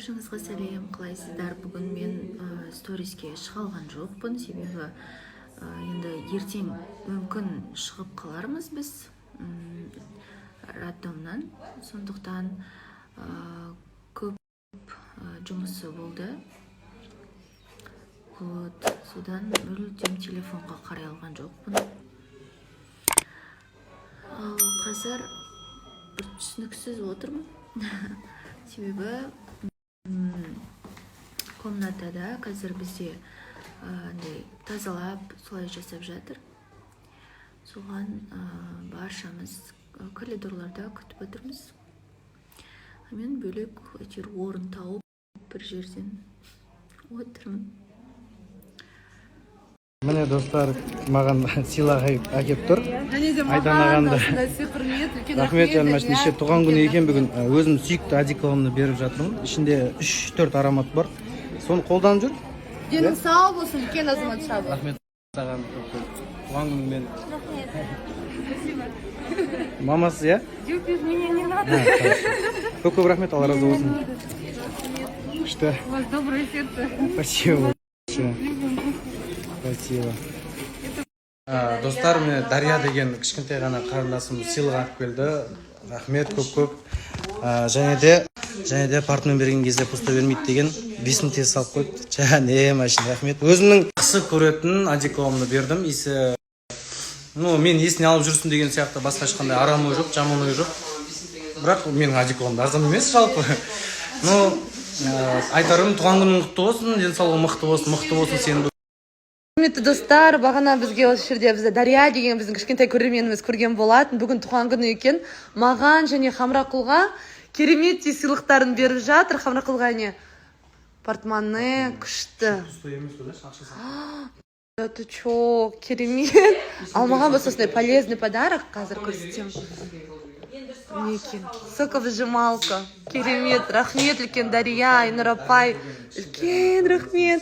Баршаңызға сәлем, қалайсыздар? Бүгін мен сториске шыға алған жоқпын, себебі енді ертең мүмкін шығып қалармыз біз роддомнан. Сондықтан көп жұмысы болды. Содан мүлдем телефонға қарай алған жоқпын. Ал қазір бір түсініксіз отырмын. Себебі комнатада қазір бізде тазалап солай жасап жатыр. Соған баршамыз коридорларда күтіп отырмыз. Мен бөлек орын тауып бір жерден отырмын. Міне достар, маған сыйлық әкеп тұр. Айдан ағамды. Рахмет жармаш, неше туған күні екен бүгін. Өзім сүйікті одеколонымды беріп жатырмын. Ішінде 3-4 аромат бар. Соны қолданып жүр. Денің сау болсын, үлкен азамат шабы. Рахмет ағам. Туған күнімен. Мамасы, я? Жоқ, мне не надо. Көп рахмет, Алла разы болсын. Күшті. У вас доброе сердце. Спасибо. Спасибо. Достар, мен Дария деген кішкентай ғана қарындасым сыйлық алып келді. Рахмет көп. Және де партнер берген кезде пусто бермейді деген бесін тез салып қойды. Және машин рахмет. Өзімнің қысы көретін одеколонымды бердім. Мен есіне алып жүрсін деген сияқты басқа ешқандай арам ой жоқ, жаман ой жоқ. Бірақ менің одеколоным арзан емес жалпы. Айтарым, туған күнің құтты болсын, денсаулығың мықты болсын сенің. Құрметті достар, бағана бізге осы жерде Дария деген біздің кішкентай көрерменіміз көрген болатын. Бүгін туған күні екен. Маған және Хамрақұлға керемет сыйлықтарын беріп жатыр. Хамрақұлға не? Портмоне күшті. Ты чё, керемет. Ал маған бұл осындай полезный подарок. Қазір көрсетем. Соковыжималка. Керемет. Рахмет үлкен Дария, Айнұр апай. Үлкен рахмет.